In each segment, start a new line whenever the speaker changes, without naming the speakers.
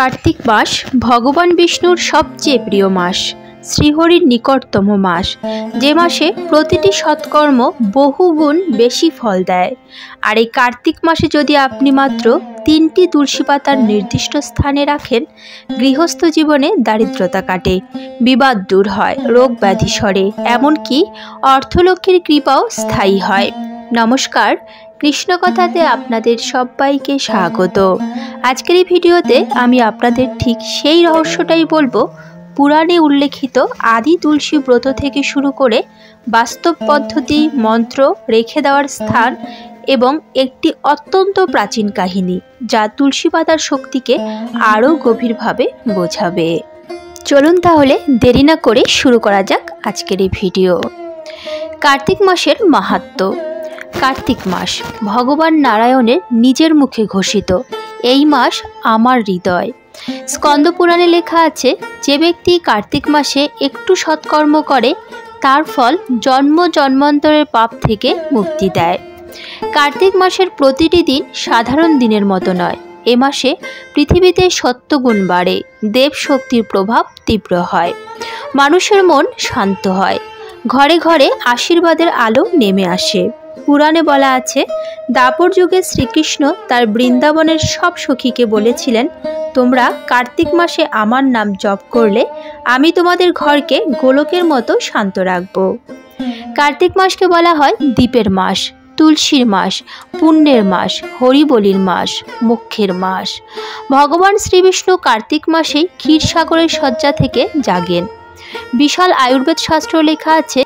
কার্তিক মাস ভগবান বিষ্ণুর সবচেয়ে প্রিয় মাস, শ্রীহরির নিকটতম মাস, যে মাসে প্রতিটি সৎকর্ম বহুগুণ বেশি ফল দেয়। আর এই কার্তিক মাসে যদি আপনি মাত্র 3টি তুলসী পাতার নির্দিষ্ট স্থানে রাখেন, গৃহস্থ জীবনে দারিদ্রতা কাটে, বিবাদ দূর হয়, রোগ ব্যাধি সরে, এমনকি অর্থলক্ষ্মীর কৃপাও স্থায়ী হয়। নমস্কার, কৃষ্ণকথাতে আপনাদের সবাইকে স্বাগত। আজকের এই ভিডিওতে আমি আপনাদের ঠিক সেই রহস্যটাই বলবো, পুরাণে উল্লেখিত আদি তুলসী ব্রত থেকে শুরু করে বাস্তব পদ্ধতি, মন্ত্র, রেখে দেওয়ার স্থান এবং একটি অত্যন্ত প্রাচীন কাহিনী, যা তুলসী পাতার শক্তিকে আরও গভীরভাবে বোঝাবে। চলুন তাহলে দেরি না করে শুরু করা যাক আজকের এই ভিডিও। কার্তিক মাসের মাহাত্ম্য। কার্তিক মাস ভগবান নারায়ণের নিজের মুখে ঘোষিত, এই মাস আমার হৃদয়। স্কন্দ পুরাণে লেখা আছে, যে ব্যক্তি কার্তিক মাসে একটু সৎকর্ম করে, তার ফল জন্ম জন্মান্তরের পাপ থেকে মুক্তি দেয়। কার্তিক মাসের প্রতিটি দিন সাধারণ দিনের মতো নয়। এ মাসে পৃথিবীতে সত্যগুণ বাড়ে, দেব শক্তির প্রভাব তীব্র হয়, মানুষের মন শান্ত হয়, ঘরে ঘরে আশীর্বাদের আলো নেমে আসে। পুরাণে বলা আছে, দ্বাপর যুগে শ্রীকৃষ্ণ তার বৃন্দাবনের সব সখীকে বলেছিলেন, তোমরা কার্তিক মাসে আমার নাম জপ করলে আমি তোমাদের ঘরকে গোলকের মতো শান্ত রাখব। কার্তিক মাসকে বলা হয় দীপের মাস, তুলসীর মাস, পুণ্যের মাস, হরিবলির মাস, মোক্ষের মাস। ভগবান শ্রীবিষ্ণু কার্তিক মাসেই ক্ষীরসাগরের শয্যা থেকে জাগেন। বিশাল আয়ুর্বেদ শাস্ত্র লেখা আছে,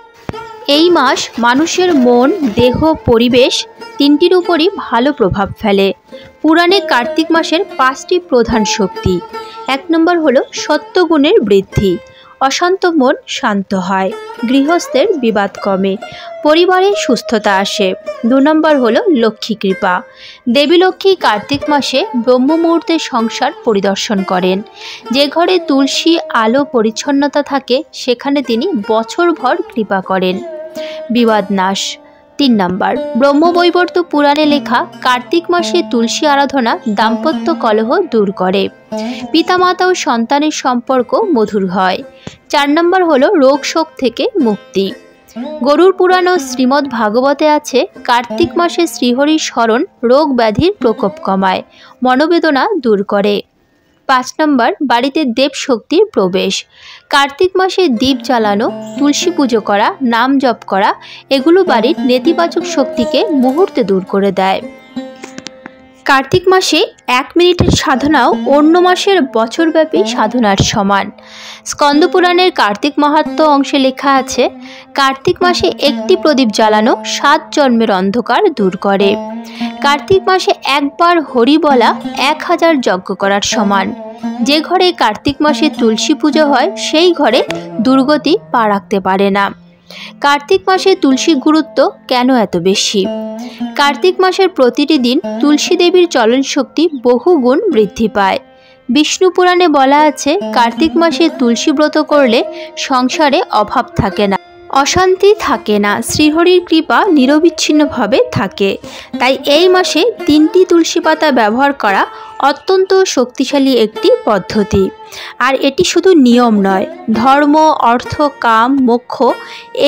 এই মাস মানুষের মন, দেহ, পরিবেশ তিনটির উপরই ভালো প্রভাব ফেলে। পুরাণে কার্তিক মাসের 5টি প্রধান শক্তি। 1 নম্বর হলো সত্যগুণের বৃদ্ধি, অশান্ত মন শান্ত হয়, গৃহস্থের বিবাদ কমে, পরিবারে সুস্থতা আসে। 2 নম্বর হলো লক্ষ্মী কৃপা, দেবী লক্ষ্মী কার্তিক মাসে ব্রহ্ম মুহূর্তে সংসার পরিদর্শন করেন। যে ঘরে তুলসী, আলো, পরিচ্ছন্নতা থাকে, সেখানে তিনি বছরভর কৃপা করেন। বিবাদ নাশ। 3 নম্বর ব্রহ্মবৈবর্ত পুরাণে লেখা, কার্তিক মাসে তুলসী আরাধনা দাম্পত্য কলহ দূর করে, পিতামাতা ও সন্তানের সম্পর্ক মধুর হয়। 4 নম্বর হলো রোগ শোক থেকে মুক্তি। গরুড় পুরাণ ও শ্রীমদ্ ভাগবতে আছে, কার্তিক মাসে শ্রীহরির স্মরণ রোগ ব্যাধির প্রকোপ কমায়, মনোবেদনা দূর করে। 5 নম্বর বাড়িতে দেব শক্তির প্রবেশ। কার্তিক মাসে দীপ জ্বালানো, তুলসী পুজো করা, নাম জপ করা, এগুলো বাড়ির নেতিবাচক শক্তিকে মুহূর্তে দূর করে দেয়। কার্তিক মাসে 1 মিনিটের সাধনাও অন্য মাসের বছরব্যাপী সাধনার সমান। স্কন্দ পুরাণের কার্তিক মাহাত্ম্য অংশে লেখা আছে, কার্তিক মাসে একটি প্রদীপ জ্বালানো 7 জন্মের অন্ধকার দূর করে। কার্তিক মাসে একবার হরি বলা 1000 যজ্ঞ করার সমান। যে ঘরে কার্তিক মাসে তুলসী পুজো হয়, সেই ঘরে দুর্গতি পা রাখতে পারে না। কার্তিক মাসে তুলসীর গুরুত্ব কেন এত বেশি? কার্তিক মাসের প্রতিটি দিন তুলসী দেবীর চলন শক্তি বহুগুণ বৃদ্ধি পায়। বিষ্ণু পুরাণে বলা আছে, কার্তিক মাসে তুলসী ব্রত করলে সংসারে অভাব থাকে না, অশান্তি থাকে না, শ্রীহরির কৃপা নিরবিচ্ছিন্নভাবে থাকে। তাই এই মাসে 3টি তুলসী পাতা ব্যবহার করা অত্যন্ত শক্তিশালী একটি পদ্ধতি। আর এটি শুধু নিয়ম নয়, ধর্ম, অর্থ, কাম, মোক্ষ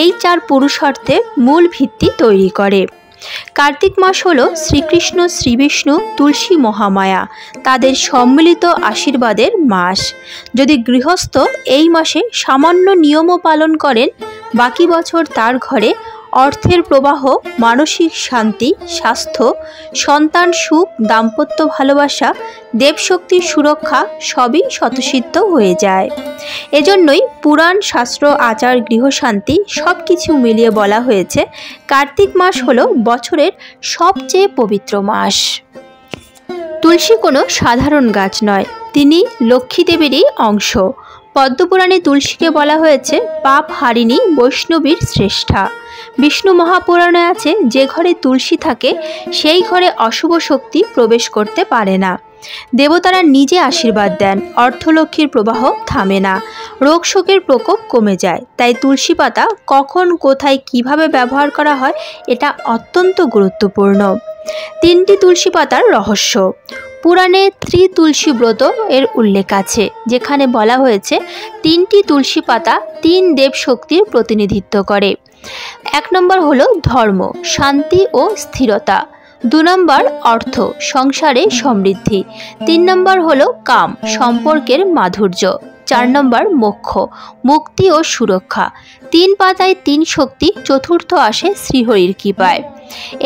এই 4 পুরুষার্থের মূল ভিত্তি তৈরি করে। কার্তিক মাস হলো শ্রীকৃষ্ণ, শ্রীবিষ্ণু, তুলসী মহামায়া তাদের সম্মিলিত আশীর্বাদের মাস। যদি গৃহস্থ এই মাসে সামান্য নিয়মও পালন করেন, বাকি বছর তার ঘরে অর্থের প্রবাহ, মানসিক শান্তি, স্বাস্থ্য, সন্তান সুখ, দাম্পত্য ভালোবাসা, দেবশক্তির সুরক্ষা সবই স্বতঃসিদ্ধ হয়ে যায়। এজন্যই পুরাণ, শাস্ত্র, আচার, গৃহশান্তি সব কিছু মিলিয়ে বলা হয়েছে, কার্তিক মাস হলো বছরের সবচেয়ে পবিত্র মাস। তুলসী কোনো সাধারণ গাছ নয়, তিনি লক্ষ্মী দেবীরই অংশ। পদ্মপুরাণে তুলসীকে বলা হয়েছে পাপ হারিণী, বৈষ্ণবীর শ্রেষ্ঠা। বিষ্ণু মহাপুরাণে আছে, যে ঘরে তুলসী থাকে, সেই ঘরে অশুভ শক্তি প্রবেশ করতে পারে না। দেবতারা নিজে আশীর্বাদ দেন, অর্থলক্ষ্মীর প্রবাহ থামে না, রোগ শোকের প্রকোপ কমে যায়। তাই তুলসী পাতা কখন, কোথায়, কিভাবে ব্যবহার করা হয়, এটা অত্যন্ত গুরুত্বপূর্ণ। 3টি তুলসী পাতার রহস্য। পুরাণে ত্রিতুলসী ব্রত এর উল্লেখ আছে, যেখানে বলা হয়েছে 3টি তুলসী পাতা 3 দেব শক্তির প্রতিনিধিত্ব করে। 1 নম্বর হলো ধর্ম, শান্তি ও স্থিরতা। 2 নম্বর অর্থ, সংসারে সমৃদ্ধি। 3 নম্বর হলো কাম, সম্পর্কের মাধুর্য। 4 নম্বর মোক্ষ, মুক্তি ও সুরক্ষা। 3 পাতায় 3 শক্তি, চতুর্থ আসে শ্রীহরির কৃপায়।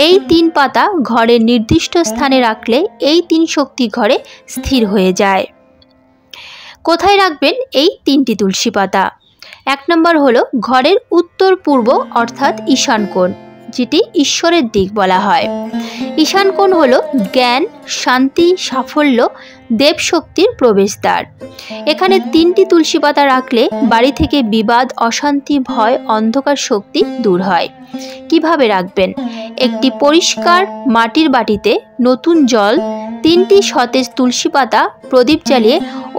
এই 3 পাতা ঘরের নির্দিষ্ট স্থানে রাখলে এই 3 শক্তি ঘরে স্থির হয়ে যায়। কোথায় রাখবেন এই 3টি তুলসী পাতা? 1 নম্বর হলো ঘরের উত্তর পূর্ব অর্থাৎ ঈশান কোণ, যেটি ঈশ্বরের দিক বলা হয়। ঈশান কোণ হলো জ্ঞান, শান্তি, সাফল্য, দেবশক্তির প্রবেশদ্বার। এখানে 3টি তুলসী পাতা রাখলে বাড়ি থেকে বিবাদ, অশান্তি, ভয়, অন্ধকার শক্তি দূর হয়। কিভাবে রাখবেন? একটি পরিষ্কার মাটির বাটিতে নতুন জল, 3টি সতেজ তুলসী পাতা, প্রদীপ জ্বালিয়ে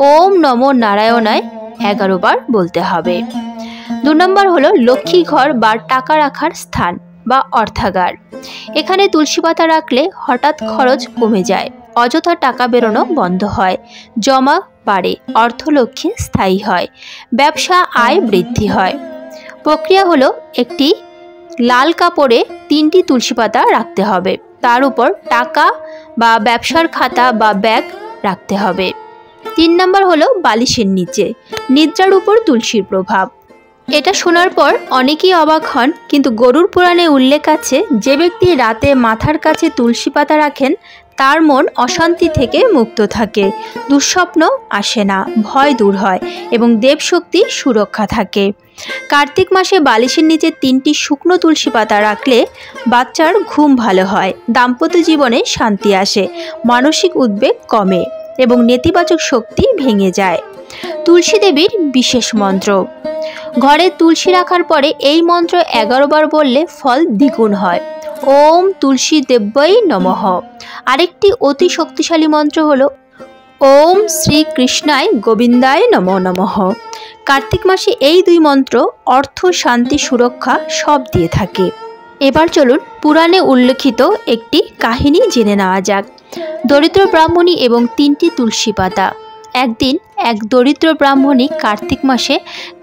ওম নমো নারায়ণায় 11 বার বলতে হবে। 2 নম্বর হলো লক্ষ্মী ঘর বা টাকা রাখার স্থান বা অর্থাগার। এখানে তুলসী পাতা রাখলে হঠাৎ খরচ কমে যায়, অযথা টাকা বেরোনো বন্ধ হয়, জমা বাড়ে, অর্থলক্ষ্মী স্থায়ী হয়, ব্যবসা আয় বৃদ্ধি হয়। প্রক্রিয়া হলো একটি লাল কাপড়ে 3টি তুলসী পাতা রাখতে হবে, তার উপর টাকা বা ব্যবসার খাতা বা ব্যাগ রাখতে হবে। 3 নম্বর হলো বালিশের নিচে, নিদ্রার উপর তুলসীর প্রভাব। এটা শোনার পর অনেকেই অবাক হন, কিন্তু গরুড় পুরাণে উল্লেখ আছে যে ব্যক্তি রাতে মাথার কাছে তুলসী পাতা রাখেন তার মন অশান্তি থেকে মুক্ত থাকে, দুঃস্বপ্ন আসে না, ভয় দূর হয় এবং দেবশক্তির সুরক্ষা থাকে। কার্তিক মাসে বালিশের নিচে 3টি শুকনো তুলসী পাতা রাখলে বাচ্চার ঘুম ভালো হয়, দাম্পত্য জীবনে শান্তি আসে, মানসিক উদ্বেগ কমে এবং নেতিবাচক শক্তি ভেঙে যায়। তুলসী দেবীর বিশেষ মন্ত্র। ঘরে তুলসী রাখার পরে এই মন্ত্র 11 বার বললে ফল দ্বিগুণ হয়। ওম তুলসী দেব্যই নমঃ। আরেকটি অতি শক্তিশালী মন্ত্র হলো ওম শ্রী কৃষ্ণায় গোবিন্দায় নমো নমঃ। কার্তিক মাসে এই 2 মন্ত্র অর্থ, শান্তি, সুরক্ষা সব দিয়ে থাকে। এবার চলুন পুরাণে উল্লেখিত একটি কাহিনী জেনে নেওয়া যাক। দরিদ্র ব্রাহ্মণী এবং 3টি তুলসী পাতা। একদিন এক দরিদ্র ব্রাহ্মণী কার্তিক মাসে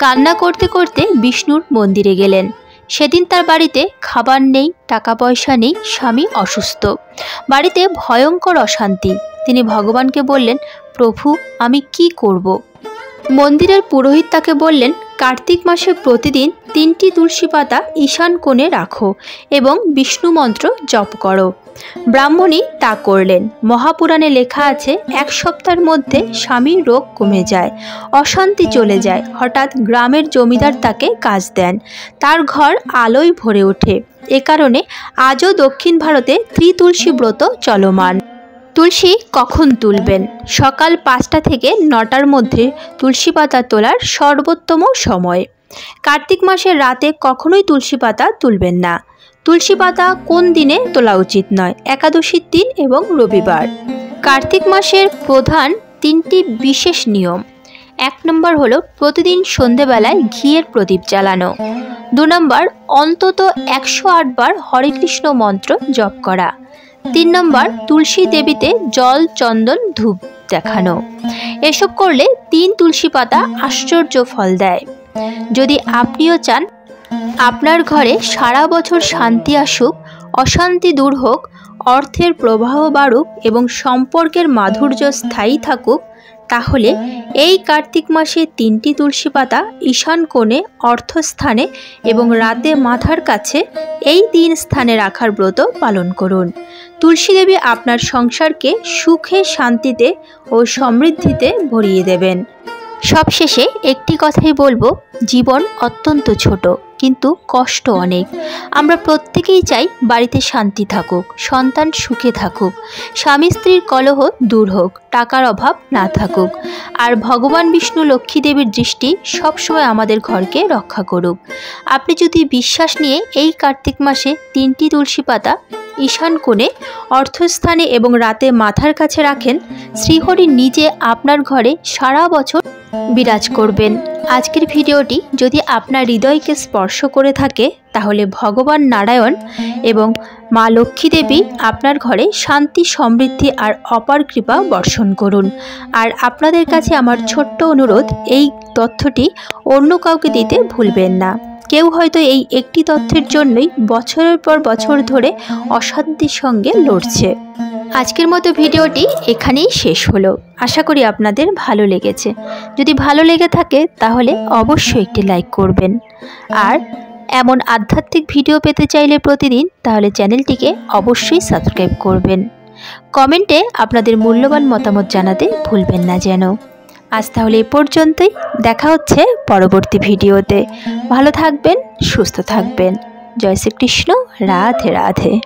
কান্না করতে করতে বিষ্ণুর মন্দিরে গেলেন। সেদিন তার বাড়িতে খাবার নেই, টাকা পয়সা নেই, স্বামী অসুস্থ, বাড়িতে ভয়ঙ্কর অশান্তি। তিনি ভগবানকে বললেন, প্রভু আমি কি করব? মন্দিরের পুরোহিত তাকে বললেন, কার্তিক মাসে প্রতিদিন 3টি তুলসী পাতা ঈশান কোণে রাখো এবং বিষ্ণু মন্ত্র জপ করো। ব্রাহ্মণী তা করলেন। মহাপুরাণে লেখা আছে 1 সপ্তাহের মধ্যে স্বামীর রোগ কমে যায়, অশান্তি চলে যায়। হঠাৎ গ্রামের জমিদার তাকে কাজ দেন, তার ঘর আলোয় ভরে ওঠে। এ কারণে আজও দক্ষিণ ভারতে ত্রিতুলসী ব্রত চলমান। তুলসী কখন তুলবেন? সকাল 5টা থেকে 9টার মধ্যে তুলসী পাতা তোলার সর্বোত্তম সময়। কার্তিক মাসের রাতে কখনোই তুলসী পাতা তুলবেন না। তুলসী পাতা কোন দিনে তোলা উচিত নয়? একাদশীর দিন এবং রবিবার। কার্তিক মাসের প্রধান 3টি বিশেষ নিয়ম। 1 নম্বর হলো প্রতিদিন সন্ধেবেলায় ঘিয়ের প্রদীপ জ্বালানো। 2 নম্বর অন্তত 108 বার হরে কৃষ্ণ মন্ত্র জপ করা। 3 নম্বর তুলসী দেবীতে জল, চন্দন, ধূপ দেখানো। এসব করলে 3 তুলসী পাতা আশ্চর্য ফল দেয়। যদি আপনিও চান আপনার ঘরে সারা বছর শান্তি আসুক, অশান্তি দূর হোক, অর্থের প্রবাহ বাড়ুক এবং সম্পর্কের মাধুর্য স্থায়ী থাকুক, তাহলে এই কার্তিক মাসে 3টি তুলসী পাতা ঈশান কোণে, অর্থস্থানে এবং রাতে মাথার কাছে এই 3 স্থানে রাখার ব্রত পালন করুন। তুলসী দেবী আপনার সংসারকে সুখে, শান্তিতে ও সমৃদ্ধিতে ভরিয়ে দেবেন। সবশেষে একটি কথাই বলবো, জীবন অত্যন্ত ছোট কিন্তু কষ্ট অনেক। আমরা প্রত্যেকেই চাই বাড়িতে শান্তি থাকুক, সন্তান সুখে থাকুক, স্বামী স্ত্রীর কলহ দূর হোক, টাকার অভাব না থাকুক, আর ভগবান বিষ্ণু, লক্ষ্মী দেবীর দৃষ্টি সবসময় আমাদের ঘরকে রক্ষা করুক। আপনি যদি বিশ্বাস নিয়ে এই কার্তিক মাসে 3টি তুলসী পাতা ঈশান কোণে, অর্থস্থানে এবং রাতে মাথার কাছে রাখেন, শ্রীহরি নিজে আপনার ঘরে সারা বছর বিরাজ করবেন। আজকের ভিডিওটি যদি আপনার হৃদয়কে স্পর্শ করে থাকে তাহলে ভগবান নারায়ণ এবং মা লক্ষ্মী দেবী আপনার ঘরে শান্তি, সমৃদ্ধি আর অপার কৃপা বর্ষণ করুন। আর আপনাদের কাছে আমার ছোট্ট অনুরোধ, এই তথ্যটি অন্য কাউকে দিতে ভুলবেন না। কেউ হয়তো এই একটি তথ্যের জন্যই বছরের পর বছর ধরে অশান্তির সঙ্গে লড়ছে। আজকের মতো ভিডিওটি এখানেই শেষ হলো। আশা করি আপনাদের ভালো লেগেছে। যদি ভালো লেগে থাকে তাহলে অবশ্যই একটি লাইক করবেন। আর এমন আধ্যাত্মিক ভিডিও পেতে চাইলে প্রতিদিন, তাহলে চ্যানেলটিকে অবশ্যই সাবস্ক্রাইব করবেন। কমেন্টে আপনাদের মূল্যবান মতামত জানাতে ভুলবেন না যেন। আজ তাহলে এ পর্যন্তই। দেখা হচ্ছে পরবর্তী ভিডিওতে। ভালো থাকবেন, সুস্থ থাকবেন। জয় শ্রীকৃষ্ণ। রাধে রাধে।